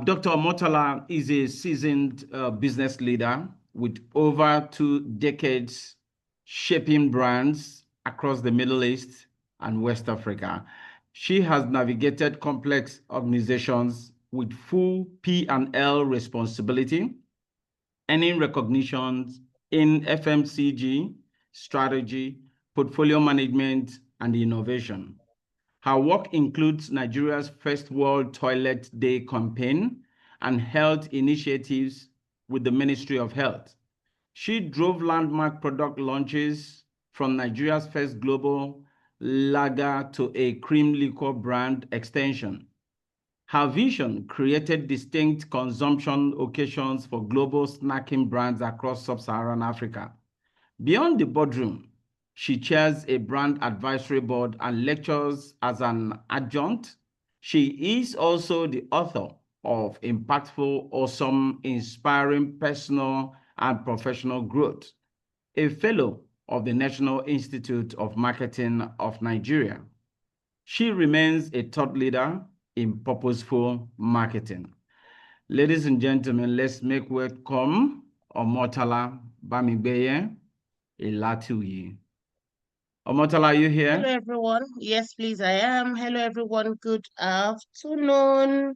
Dr. Motala is a seasoned business leader with over 2 decades shaping brands across the Middle East and West Africa. She has navigated complex organizations with full P&L responsibility, earning recognitions in FMCG, strategy, portfolio management, and innovation. Her work includes Nigeria's first World Toilet Day campaign and health initiatives with the Ministry of Health. She drove landmark product launches from Nigeria's first global lager to a cream liqueur brand extension. Her vision created distinct consumption occasions for global snacking brands across sub-Saharan Africa. Beyond the boardroom, she chairs a brand advisory board and lectures as an adjunct. She is also the author of Impactful, Awesome, Inspiring Personal and Professional Growth, a fellow of the National Institute of Marketing of Nigeria. She remains a thought leader in purposeful marketing. Ladies and gentlemen, let's make welcome Omotala Bamigbeye Elatuyi. Omotala, are you here? Hello, everyone. Yes, please, I am. Hello, everyone. Good afternoon.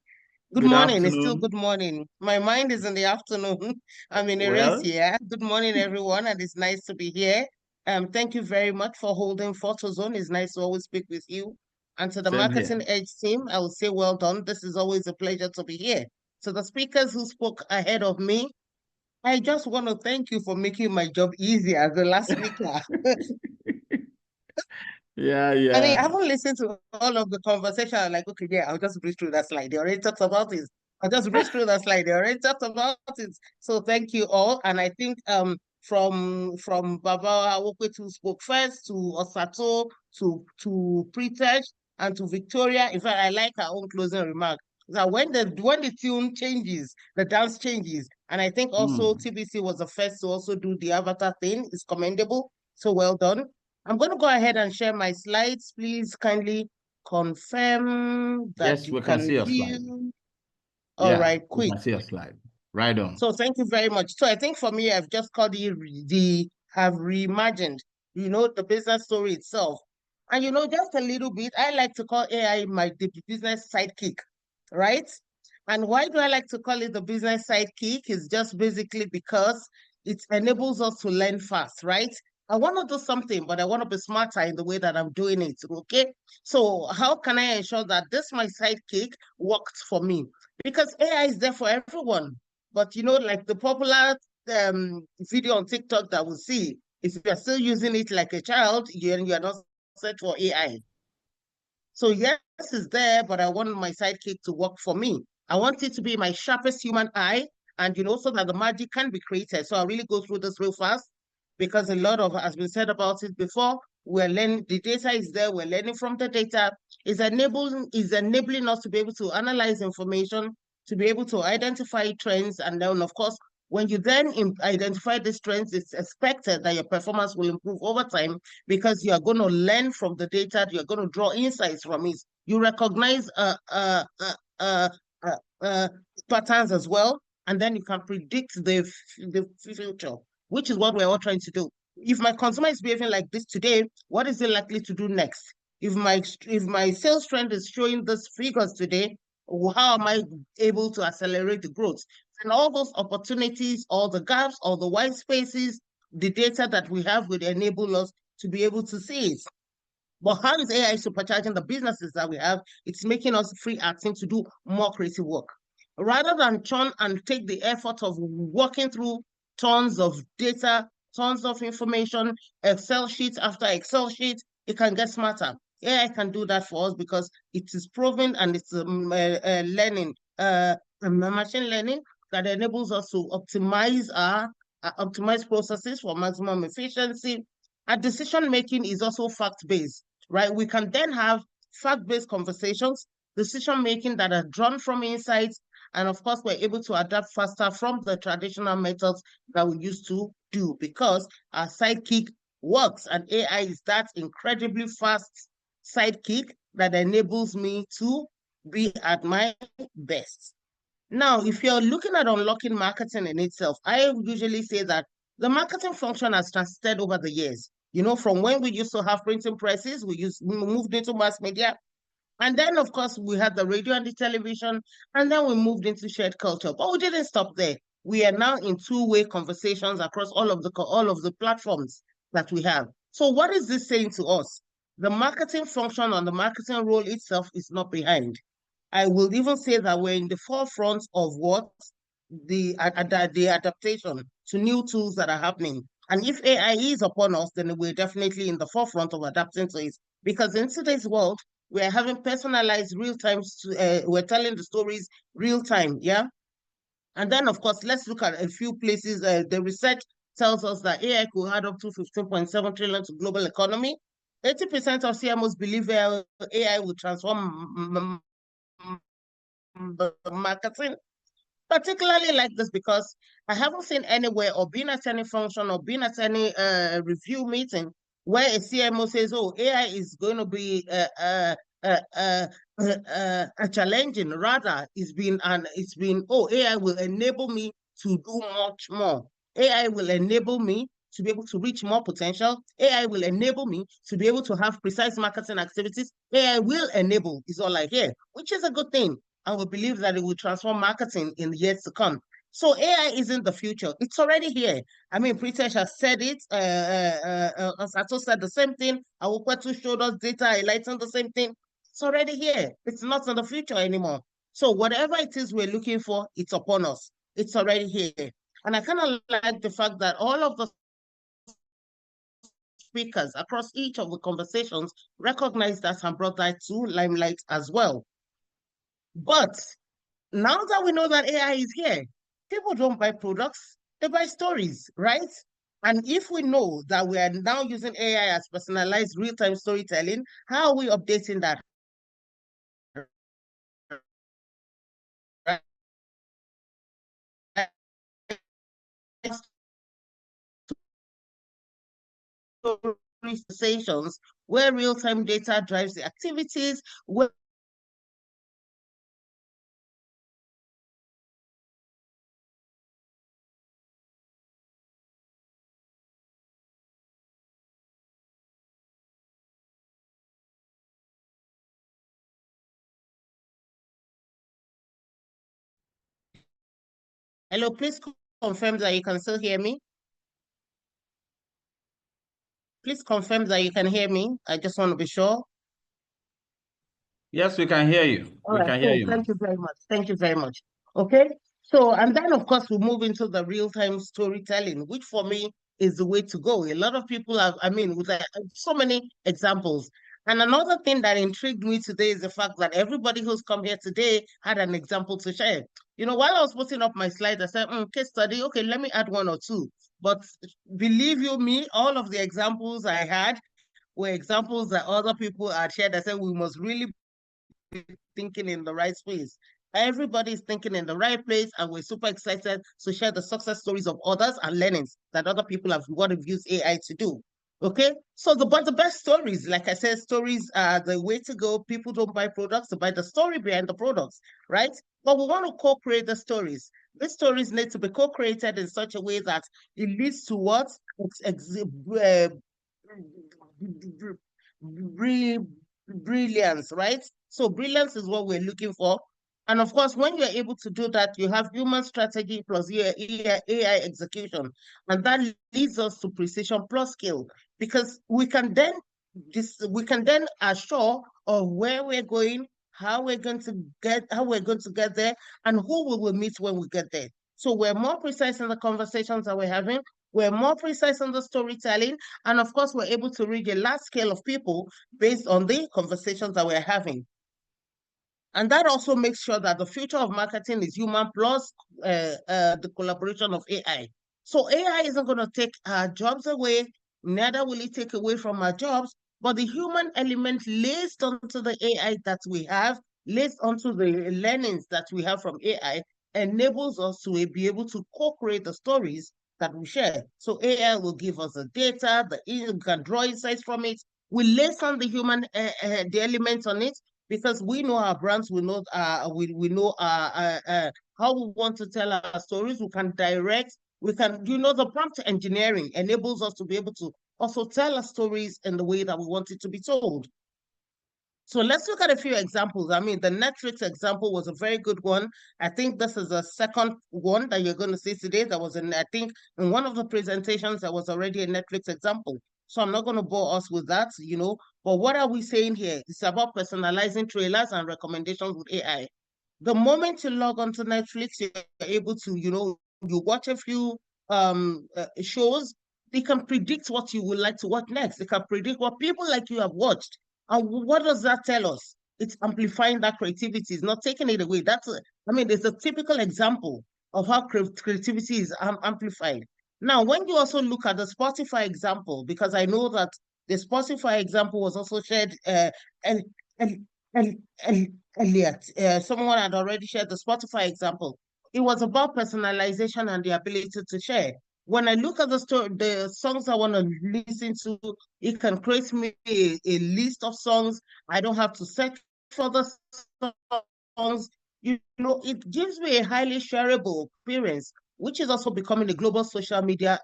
Good morning. It's still afternoon. good morning. My mind is in the afternoon. I'm in a race Well, here. Good morning, everyone, and it's nice to be here. Thank you very much for holding PhotoZone. It's nice to always speak with you. And to the same here. Marketing Edge team, I will say well done. This is always a pleasure to be here. To the speakers who spoke ahead of me, I just want to thank you for making my job easier as the last speaker. Yeah, I mean, I yeah. haven't listened to all of the conversation. I'm like, okay, yeah, I'll just breeze through that slide. They already talked about it. I'll just breeze through that slide. They already talked about it. So thank you all. And I think from Baba Awokwe who spoke first to Osato to Pritesh and to Victoria. In fact, I like her own closing remark. That when the tune changes, the dance changes. And I think also TBC was the first to also do the avatar thing. It's commendable. So well done. I'm going to go ahead and share my slides. Please kindly confirm that Yes, you we can can see your slide. view. All Yeah, right, we quick. can see your slide. Right on. So thank you very much. So I think for me, I've just called have reimagined, the business story itself. And just a little bit, I like to call AI the business sidekick, right? And why do I like to call it the business sidekick? It's just basically because it enables us to learn fast, right? I want to do something, but I want to be smarter in the way that I'm doing it, okay? So how can I ensure that this, my sidekick, works for me? Because AI is there for everyone. But like the popular video on TikTok that we see, if you're still using it like a child, you're not set for AI. So yes, it's there, but I want my sidekick to work for me. I want it to be my sharpest human eye, and so that the magic can be created. So I'll really go through this real fast because a lot of has been said about it before. We're learning, the data is there, we're learning from the data. Is enabling us to be able to analyze information, to be able to identify trends, and then of course, when you then identify these trends, it's expected that your performance will improve over time because you are going to learn from the data, you're going to draw insights from it. You recognize patterns as well, and then you can predict the future, which is what we're all trying to do. If my consumer is behaving like this today, what is it likely to do next? If my sales trend is showing these figures today, how am I able to accelerate the growth? And all those opportunities, all the gaps, all the white spaces, the data that we have will enable us to be able to see it. But how is AI supercharging the businesses that we have? It's making us free acting to do more creative work. Rather than churn and take the effort of working through tons of data, tons of information, Excel sheet after Excel sheet, it can get smarter. AI can do that for us because it is proven and it's learning, machine learning that enables us to optimize optimize processes for maximum efficiency. Our decision making is also fact-based, right? We can then have fact-based conversations, decision making that are drawn from insights, and of course, we're able to adapt faster from the traditional methods that we used to do because our sidekick works, and AI is that incredibly fast sidekick that enables me to be at my best. Now, if you're looking at unlocking marketing in itself, I usually say that the marketing function has transited over the years. You know, from when we used to have printing presses, we moved into mass media. And then, of course, we had the radio and the television, and then we moved into shared culture. But we didn't stop there. We are now in two-way conversations across all of the platforms that we have. So what is this saying to us? The marketing function and the marketing role itself is not behind. I will even say that we're in the forefront of what the adaptation to new tools that are happening. And if AI is upon us, then we're definitely in the forefront of adapting to it. Because in today's world, we're having personalized real time, we're telling the stories real time, yeah? And then, of course, let's look at a few places. The research tells us that AI could add up to 15.7 trillion to global economy. 80% of CMOs believe AI will transform marketing, particularly like this, because I haven't seen anywhere or been at any function or been at any review meeting where a CMO says, "Oh, AI is going to be a challenging." Rather, it's been, "Oh, AI will enable me to do much more. AI will enable me to be able to reach more potential. AI will enable me to be able to have precise marketing activities. AI will enable," is all I hear, which is a good thing. And we believe that it will transform marketing in the years to come. So AI isn't the future. It's already here. I mean, Pritesh has said it. Sato said the same thing. Awukwetu showed us data highlighting the same thing. It's already here. It's not in the future anymore. So whatever it is we're looking for, it's upon us. It's already here. And I kind of like the fact that all of the speakers across each of the conversations recognize that and brought that to limelight as well. But now that we know that AI is here, people don't buy products, they buy stories, right? And if we know that we are now using AI as personalized real-time storytelling, how are we updating that? Conversations where real-time data drives the activities, where hello, please confirm that you can still hear me. Please confirm that you can hear me. I just want to be sure. Yes, we can hear you. All We right, can hear cool. you, Thank ma'am. you very much. Thank you very much. Okay. So, and then of course we move into the real-time storytelling, which for me is the way to go. A lot of people have, I mean, with so many examples. And another thing that intrigued me today is the fact that everybody who's come here today had an example to share. You know, while I was putting up my slides, I said, case study, okay, let me add one or two. But believe you me, all of the examples I had were examples that other people had shared. I said, we must really thinking in the right space. Everybody's thinking in the right place, and we're super excited to share the success stories of others and learnings that other people have what have used AI to do. Okay, so the best stories, like I said, stories are the way to go. People don't buy products; they buy the story behind the products, right? But we want to co-create the stories. These stories need to be co-created in such a way that it leads to what brilliance, right? So brilliance is what we're looking for. And of course, when you're able to do that, you have human strategy plus AI execution. And that leads us to precision plus skill, because we can then assure of where we're going, how we're going to get there, and who we will meet when we get there. So we're more precise in the conversations that we're having. We're more precise in the storytelling. And of course, we're able to reach a large scale of people based on the conversations that we're having. And that also makes sure that the future of marketing is human plus the collaboration of AI. So AI isn't going to take our jobs away, neither will it take away from our jobs, but the human element laced onto the AI that we have, laced onto the learnings that we have from AI, enables us to be able to co-create the stories that we share. So AI will give us the data, we can draw insights from it. We lace on the human, the elements on it, because we know our brands, we know how we want to tell our stories. We can direct, we can, the prompt engineering enables us to be able to also tell our stories in the way that we want it to be told. So let's look at a few examples. I mean, the Netflix example was a very good one. I think this is the second one that you're going to see today. That was I think in one of the presentations, there was already a Netflix example. So I'm not going to bore us with that, But what are we saying here? It's about personalizing trailers and recommendations with AI. The moment you log onto Netflix, you're able to, you watch a few shows. They can predict what you would like to watch next. They can predict what people like you have watched. And what does that tell us? It's amplifying that creativity. It's not taking it away. There's a typical example of how creativity is amplified. Now, when you also look at the Spotify example, because I know that the Spotify example was also shared and Elliot, someone had already shared the Spotify example. It was about personalization and the ability to share. When I look at the songs I want to listen to, it can create me a list of songs. I don't have to search for the songs. It gives me a highly shareable experience, which is also becoming a global social media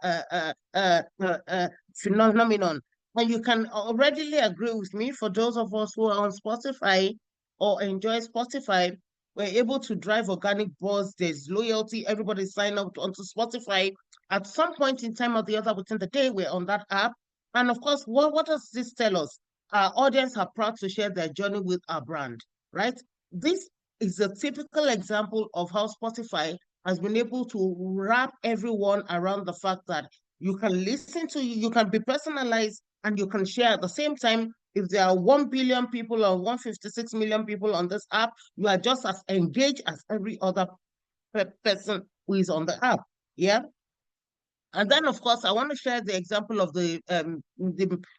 phenomenon. And you can readily agree with me, for those of us who are on Spotify or enjoy Spotify, we're able to drive organic buzz. There's loyalty. Everybody sign up onto Spotify. At some point in time or the other within the day, we're on that app. And of course, what does this tell us? Our audience are proud to share their journey with our brand, right? This is a typical example of how Spotify has been able to wrap everyone around the fact that you can listen to, you can be personalized, and you can share at the same time. If there are 1 billion people or 156 million people on this app, you are just as engaged as every other person who is on the app. Yeah. And then, of course, I want to share the example of the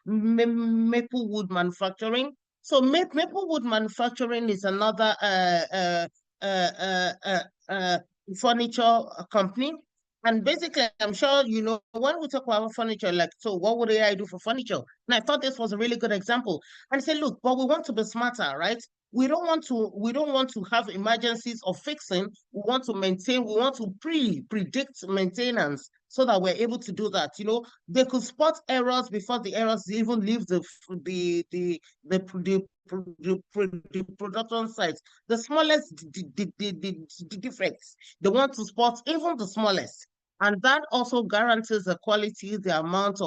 maple wood manufacturing. So maple wood manufacturing is another furniture company. And basically, I'm sure, when we talk about furniture, like, so what would AI do for furniture? And I thought this was a really good example. And I said, look, but we want to be smarter, right? We don't want to have emergencies of fixing. We want to maintain, we want to predict maintenance so that we're able to do that. They could spot errors before the errors even leave the production site. The smallest defects, they want to spot even the smallest. And that also guarantees the quality, the amount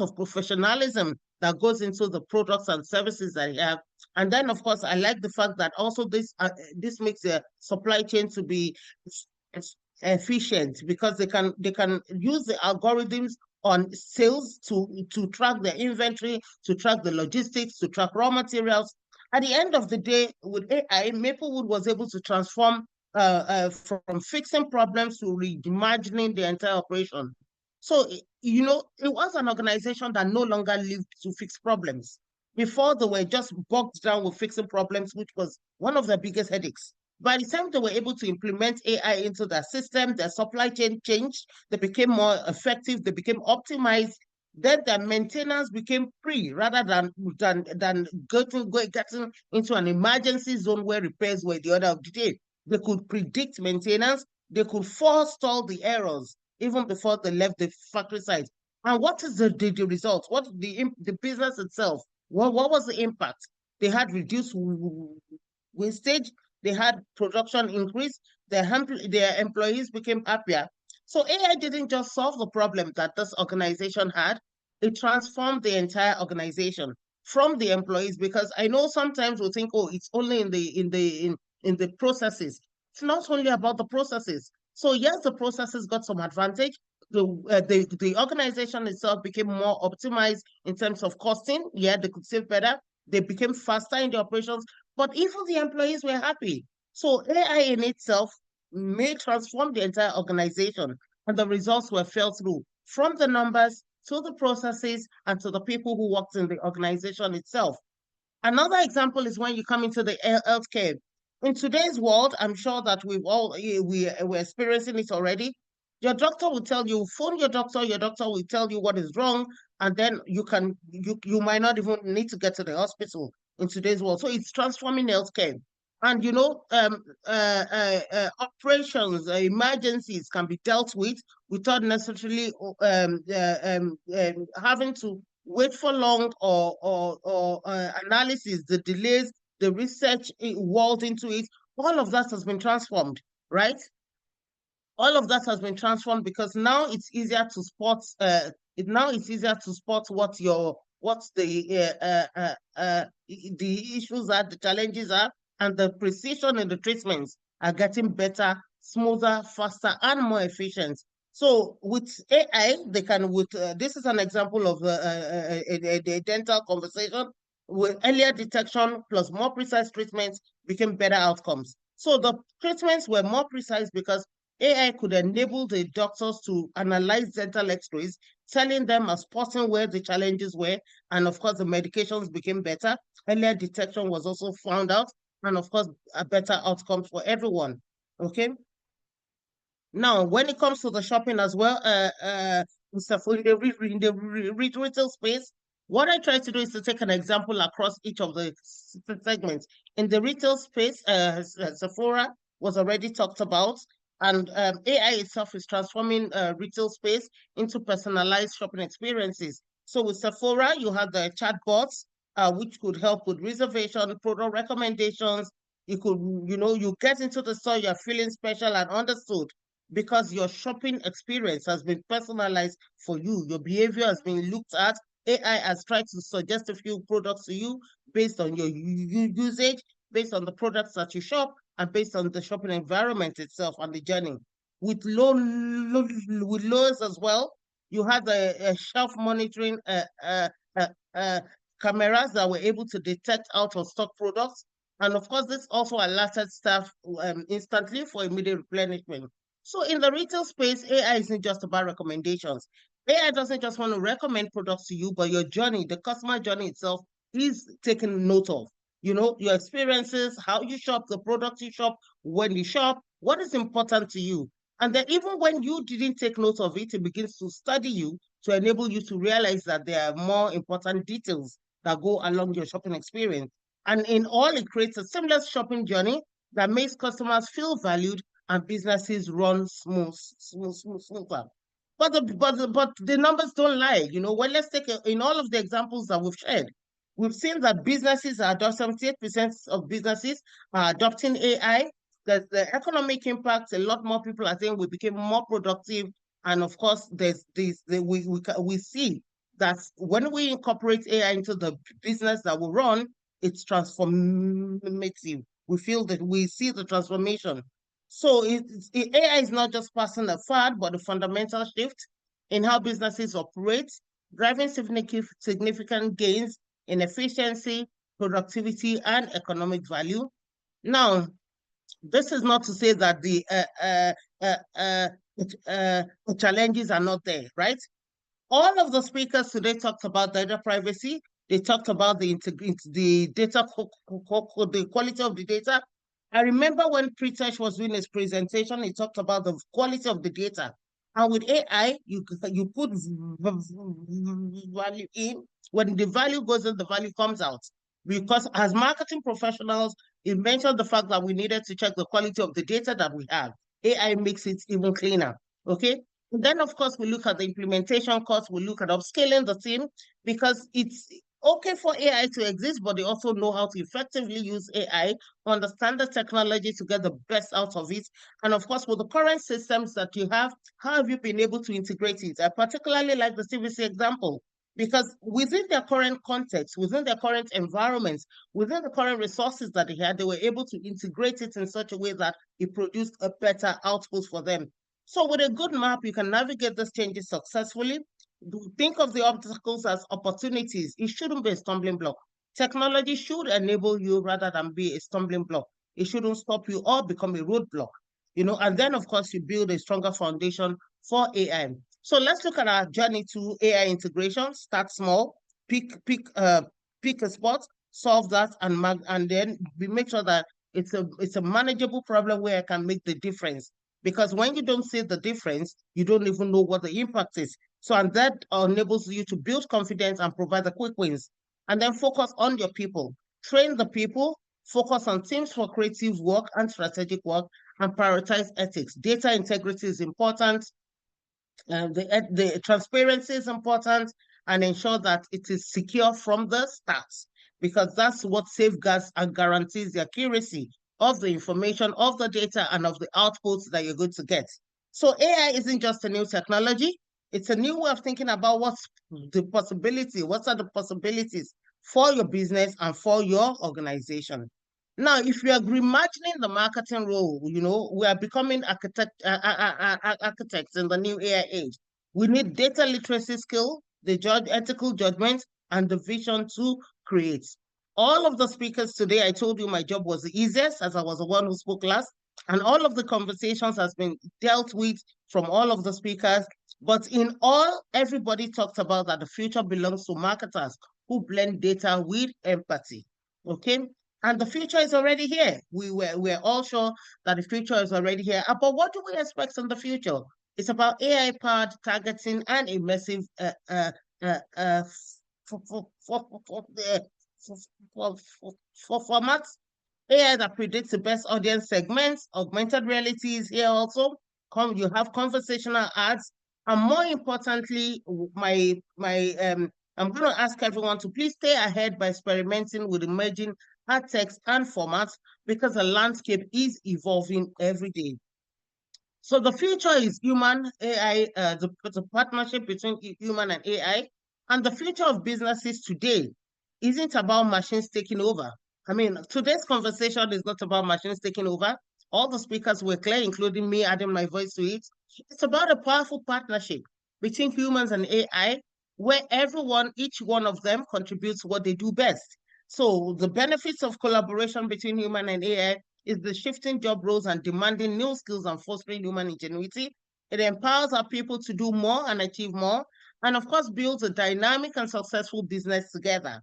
of professionalism that goes into the products and services that you have. And then, of course, I like the fact that also this makes the supply chain to be efficient, because they can use the algorithms on sales to track the inventory, to track the logistics, to track raw materials. At the end of the day, with AI, Maplewood was able to transform from fixing problems to reimagining the entire operation. So, it was an organization that no longer lived to fix problems. Before, they were just bogged down with fixing problems, which was one of their biggest headaches. By the time they were able to implement AI into their system, their supply chain changed, they became more effective, they became optimized, then their maintenance became free rather than getting into an emergency zone where repairs were the order of the day. They could predict maintenance, they could forestall the errors even before they left the factory site. And what is the result? What the business itself? What was the impact? They had reduced wastage, they had production increase, their employees became happier. So AI didn't just solve the problem that this organization had, it transformed the entire organization from the employees. Because I know sometimes we think, oh, it's only in the processes. It's not only about the processes. So yes, the processes got some advantage. The organization itself became more optimized in terms of costing. Yeah, they could save better. They became faster in the operations, but even the employees were happy. So AI in itself may transform the entire organization, and the results were felt through from the numbers to the processes and to the people who worked in the organization itself. Another example is when you come into the healthcare. In today's world, I'm sure that we're experiencing it already. Your doctor will tell you, phone your doctor will tell you what is wrong, and then you might not even need to get to the hospital in today's world. So it's transforming healthcare. And operations, emergencies can be dealt with without necessarily having to wait for long, or analysis, the delays, the research involved into it. All of that has been transformed, right? All of that has been transformed because now it's easier to spot. It's easier to spot what's the issues are, the challenges are, and the precision in the treatments are getting better, smoother, faster, and more efficient. So with AI, they can. With this is an example of a dental conversation. With earlier detection plus more precise treatments became better outcomes. So the treatments were more precise because AI could enable the doctors to analyze dental x-rays, telling them and spotting where the challenges were. And of course, the medications became better. Earlier detection was also found out. And of course, a better outcome for everyone. Okay. Now, when it comes to the shopping as well, Mr. Fu, in the retail space, what I try to do is to take an example across each of the segments. In the retail space, Sephora was already talked about, and AI itself is transforming retail space into personalized shopping experiences. So with Sephora, you have the chatbots, which could help with reservation, product recommendations. You get into the store, you're feeling special and understood because your shopping experience has been personalized for you. Your behavior has been looked at. AI has tried to suggest a few products to you based on your usage, based on the products that you shop, and based on the shopping environment itself and the journey. With with lows as well, you had a shelf monitoring uh, uh, cameras that were able to detect out of stock products. And of course, this also alerted staff instantly for immediate replenishment. So in the retail space, AI isn't just about recommendations. AI doesn't just want to recommend products to you, but your journey, the customer journey itself, is taken note of. Your experiences, how you shop, the products you shop, when you shop, what is important to you. And then even when you didn't take note of it, it begins to study you to enable you to realize that there are more important details that go along your shopping experience. And in all, it creates a seamless shopping journey that makes customers feel valued and businesses run smoother. But the numbers don't lie. Well, let's take in all of the examples that we've shared. We've seen that businesses are 78% of businesses are adopting AI. The economic impact, a lot more people are saying we became more productive. And of course, there's this we see that when we incorporate AI into the business that we run, it's transformative. We feel that we see the transformation. So AI is not just passing a fad, but a fundamental shift in how businesses operate, driving significant gains in efficiency, productivity, and economic value. Now, this is not to say that the challenges are not there, right? All of the speakers today talked about data privacy. They talked about the data, the quality of the data. I remember when Pritesh was doing his presentation, he talked about the quality of the data. And with AI, you put value in. When the value goes in, the value comes out. Because as marketing professionals, it mentioned the fact that we needed to check the quality of the data that we have. AI makes it even cleaner. Okay. And then, of course, we look at the implementation costs, we look at upscaling the team because it's okay for AI to exist, but they also know how to effectively use AI, understand the technology to get the best out of it. And of course, with the current systems that you have, how have you been able to integrate it? I particularly like the CVC example because within their current context, within their current environments, within the current resources that they had, they were able to integrate it in such a way that it produced a better output for them. So with a good map, you can navigate these changes successfully. Think of the obstacles as opportunities. It shouldn't be a stumbling block. Technology should enable you rather than be a stumbling block. It shouldn't stop you or become a roadblock. And then of course you build a stronger foundation for AI. So let's look at our journey to AI integration. Start small, pick a spot, solve that, and then we make sure that it's a manageable problem where I can make the difference. Because when you don't see the difference, you don't even know what the impact is. So, and that enables you to build confidence and provide the quick wins. And then focus on your people. Train the people, focus on teams for creative work and strategic work, and prioritize ethics. Data integrity is important. The transparency is important, and ensure that it is secure from the start, because that's what safeguards and guarantees the accuracy of the information, of the data, and of the outputs that you're going to get. So AI isn't just a new technology, it's a new way of thinking about what are the possibilities for your business and for your organization. Now, if you are reimagining the marketing role, we are becoming architects in the new AI age. We need data literacy skill, the ethical judgment, and the vision to create. All of the speakers today, I told you my job was the easiest, as I was the one who spoke last, and all of the conversations has been dealt with from all of the speakers. But in all, everybody talked about that the future belongs to marketers who blend data with empathy. Okay, and the future is already here. We're all sure that the future is already here. But what do we expect in the future? It's about AI-powered targeting and immersive for formats. AI that predicts the best audience segments. Augmented reality is here also. You have conversational ads, and more importantly, I'm going to ask everyone to please stay ahead by experimenting with emerging ad text and formats, because the landscape is evolving every day. So the future is human AI, the partnership between human and AI. And the future of businesses today isn't about machines taking over. I mean, today's conversation is not about machines taking over. All the speakers were clear, including me adding my voice to it. It's about a powerful partnership between humans and AI, where each one of them contributes what they do best. So the benefits of collaboration between human and AI is the shifting job roles and demanding new skills and fostering human ingenuity. It empowers our people to do more and achieve more, and of course, builds a dynamic and successful business together.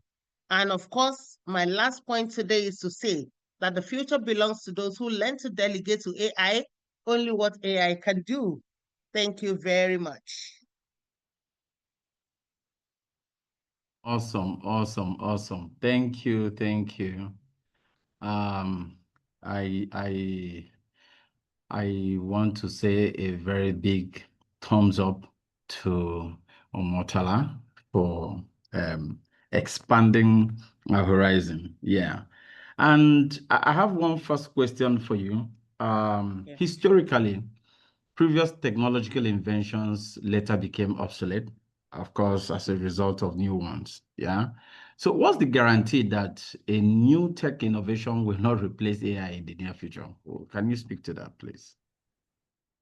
And of course, my last point today is to say that the future belongs to those who learn to delegate to AI only what AI can do. Thank you very much. Awesome, awesome, awesome. Thank you, thank you. Um, I I I want to say a very big thumbs up to Omotala for expanding our horizon. Yeah. And I have one first question for you. Yeah. Historically, previous technological inventions later became obsolete, of course, as a result of new ones. Yeah. So what's the guarantee that a new tech innovation will not replace AI in the near future? Oh, can you speak to that, please?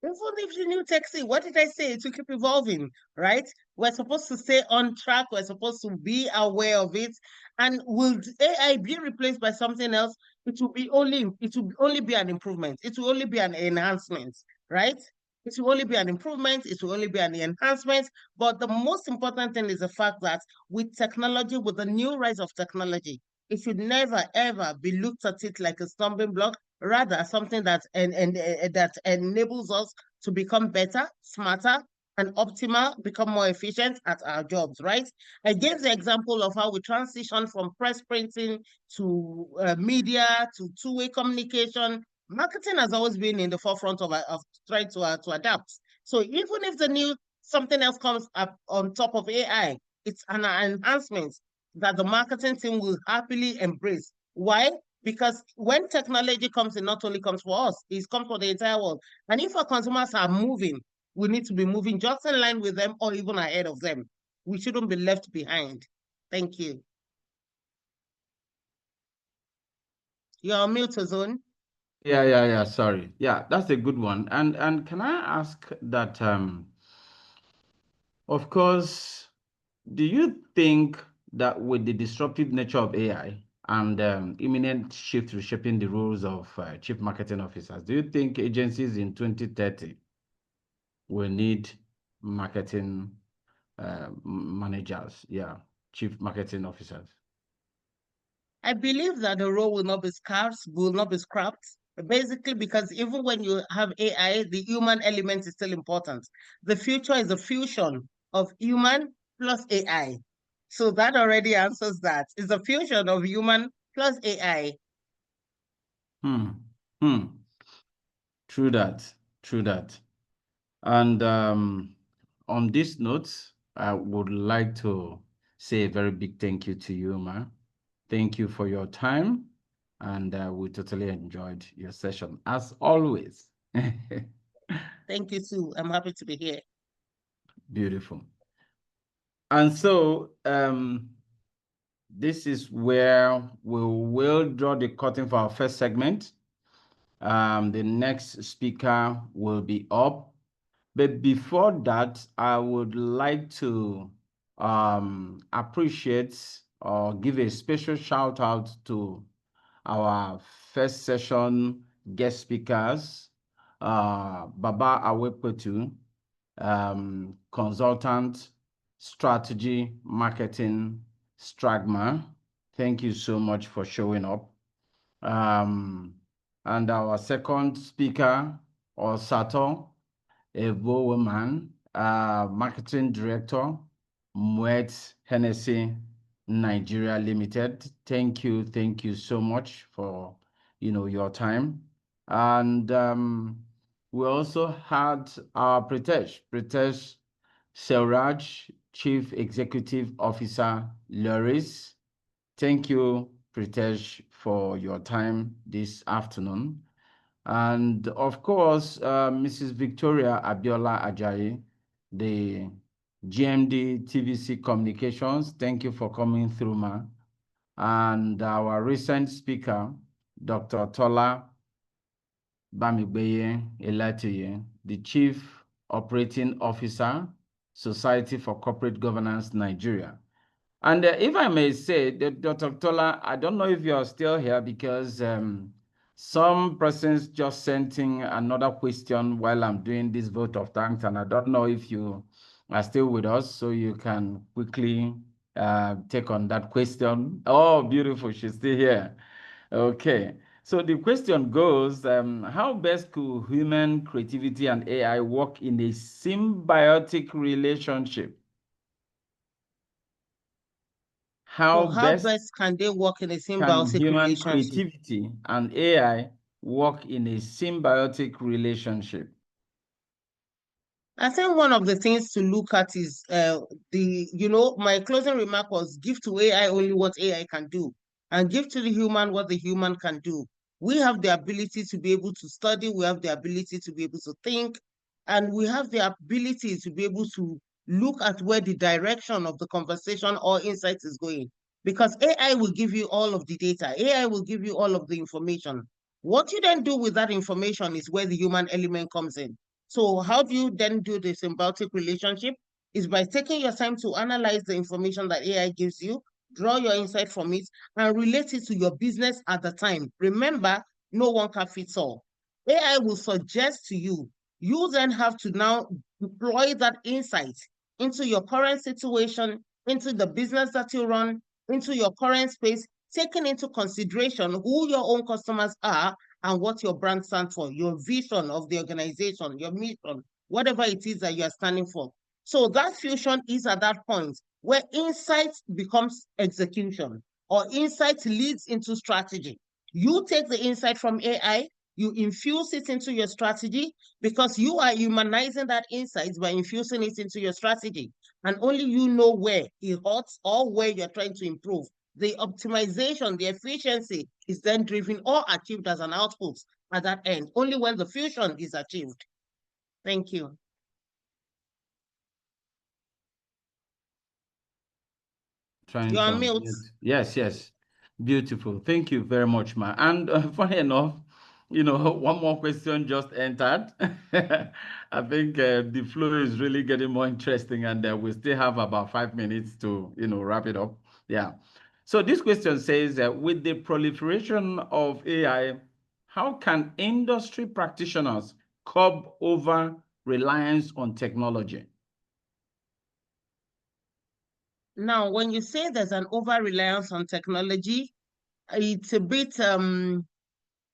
Even if the new taxi, what did I say? To keep evolving, right? We're supposed to stay on track. We're supposed to be aware of it. And will AI be replaced by something else? It will only be an improvement. It will only be an enhancement, right? It will only be an improvement. It will only be an enhancement. But the most important thing is the fact that with technology, with the new rise of technology, it should never ever be looked at it like a stumbling block, rather something that enables us to become better, smarter, and optimal, become more efficient at our jobs, right? I gave the example of how we transition from press printing to media to two-way communication. Marketing has always been in the forefront of trying to adapt. So even if the new something else comes up on top of AI, it's an enhancement that the marketing team will happily embrace. Why? Because when technology comes, it not only comes for us, it comes for the entire world. And if our consumers are moving, we need to be moving just in line with them or even ahead of them. We shouldn't be left behind. Thank you. You're on mute, Zone. Yeah. Sorry. Yeah, that's a good one. And can I ask that, of course, do you think that with the disruptive nature of AI and imminent shift reshaping the roles of chief marketing officers, do you think agencies in 2030 will need marketing managers? Yeah, chief marketing officers. I believe that the role will not be scarce, will not be scrapped. Basically, because even when you have AI, the human element is still important. The future is a fusion of human plus AI. So that already answers that. It's a fusion of human plus AI. Hmm. Hmm. True that. True that. And on this note, I would like to say a very big thank you to you, Ma. Thank you for your time, and we totally enjoyed your session, as always. Thank you too. I'm happy to be here. Beautiful. And so this is where we will draw the curtain for our first segment. The next speaker will be up. But before that, I would like to appreciate or give a special shout out to our first session guest speakers, Baba Awepetu, consultant, strategy, marketing, Stragma. Thank you so much for showing up. And our second speaker, or Sato, a woman, marketing director, Moet Hennessy Nigeria Limited. Thank you so much for your time. And we also had our Pritesh Selraj, Chief Executive Officer, Loris. Thank you, Pritesh, for your time this afternoon. And of course, Mrs. Victoria Abiola Ajayi, the GMD TVC Communications. Thank you for coming through, ma. And our recent speaker, Dr. Tola Bamigbeye Elatuyi, the Chief Operating Officer, Society for Corporate Governance, Nigeria. And if I may say, Dr. Tola, I don't know if you're still here because some persons just sent in another question while I'm doing this vote of thanks, and I don't know if you are still with us, so you can quickly take on that question. Oh, beautiful, she's still here. Okay, so the question goes, how best could human creativity and AI work in a symbiotic relationship? How So how best best can they work in a can symbiotic human relationship? creativity and AI work in a symbiotic relationship? I think one of the things to look at is my closing remark was give to AI only what AI can do and give to the human what the human can do. We have the ability to be able to study, we have the ability to be able to think, and we have the ability to be able to look at where the direction of the conversation or insight is going. Because AI will give you all of the data, AI will give you all of the information. What you then do with that information is where the human element comes in. So how do you then do the symbiotic relationship? Is by taking your time to analyze the information that AI gives you, draw your insight from it, and relate it to your business at the time. Remember, no one can fit all. AI will suggest to you. You then have to now deploy that insight into your current situation, into the business that you run, into your current space, taking into consideration who your own customers are and what your brand stands for, your vision of the organization, your mission, whatever it is that you are standing for. So that fusion is at that point where insight becomes execution or insight leads into strategy. You take the insight from AI, you infuse it into your strategy because you are humanizing that insight by infusing it into your strategy. And only you know where it hurts or where you're trying to improve. The optimization, the efficiency is then driven or achieved as an output at that end, only when the fusion is achieved. Thank you. Trying You're to on mute. unmute. Yes, yes. Beautiful. Thank you very much, ma. And funny enough, one more question just entered. I think the flow is really getting more interesting, and we still have about 5 minutes to, wrap it up. Yeah. So this question says, with the proliferation of AI, how can industry practitioners curb over reliance on technology? Now, when you say there's an over-reliance on technology, it's a bit, I'm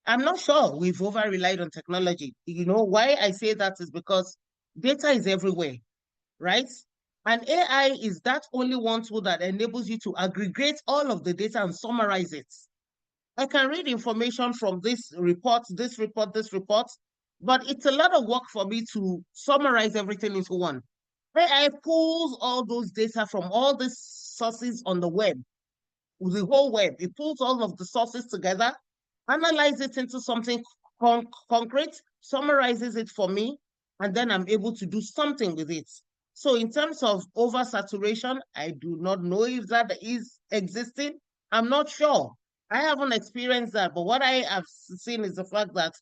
not sure we've over-relied on technology. You know, why I say that is because data is everywhere, right? And AI is that only one tool that enables you to aggregate all of the data and summarize it. I can read information from this report, this report, this report, but it's a lot of work for me to summarize everything into one. AI pulls all those data from all these sources on the web, the whole web. It pulls all of the sources together, analyzes it into something concrete, summarizes it for me, and then I'm able to do something with it. So in terms of oversaturation, I do not know if that is existing. I'm not sure. I haven't experienced that, but what I have seen is the fact that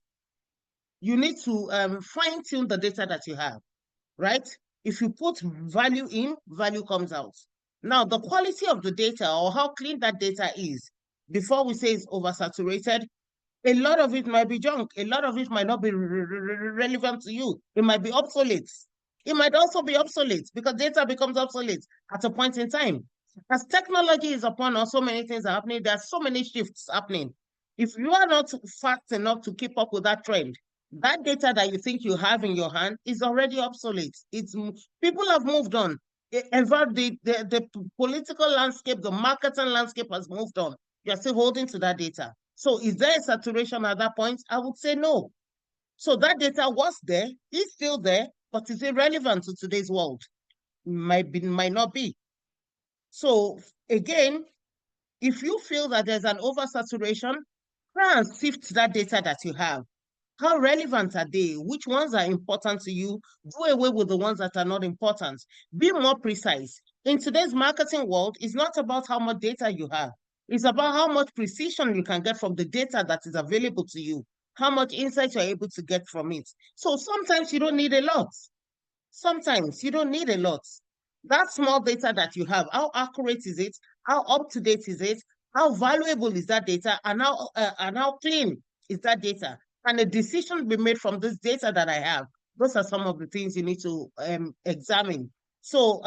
you need to fine tune the data that you have, right? If you put value in, value comes out. Now, the quality of the data or how clean that data is, before we say it's oversaturated, a lot of it might be junk. A lot of it might not be relevant to you. It might be obsolete. It might also be obsolete because data becomes obsolete at a point in time. As technology is upon us, so many things are happening. There are so many shifts happening. If you are not fast enough to keep up with that trend, that data that you think you have in your hand is already obsolete. People have moved on. In fact, the political landscape, the marketing landscape has moved on. You're still holding to that data. So is there a saturation at that point? I would say no. So that data was there, is still there, but is irrelevant to today's world. Might not be. So again, if you feel that there's an oversaturation, try and sift that data that you have. How relevant are they? Which ones are important to you? Do away with the ones that are not important. Be more precise. In today's marketing world, it's not about how much data you have. It's about how much precision you can get from the data that is available to you, how much insight you're able to get from it. So sometimes you don't need a lot. Sometimes you don't need a lot. That small data that you have, how accurate is it? How up to date is it? How valuable is that data? And how clean is that data? Can a decision be made from this data that I have? Those are some of the things you need to examine. So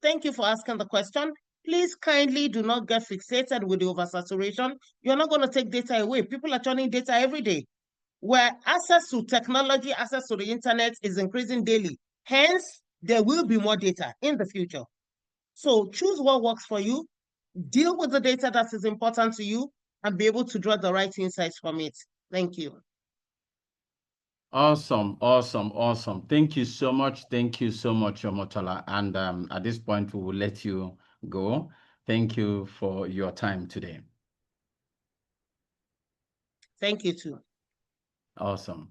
thank you for asking the question. Please kindly do not get fixated with the oversaturation. You're not going to take data away. People are turning data every day, where access to technology, access to the internet is increasing daily. Hence, there will be more data in the future. So choose what works for you, deal with the data that is important to you, and be able to draw the right insights from it. Thank you. Awesome, awesome, awesome. Thank you so much. Thank you so much, Tola. And at this point, we will let you go. Thank you for your time today. Thank you too. Awesome.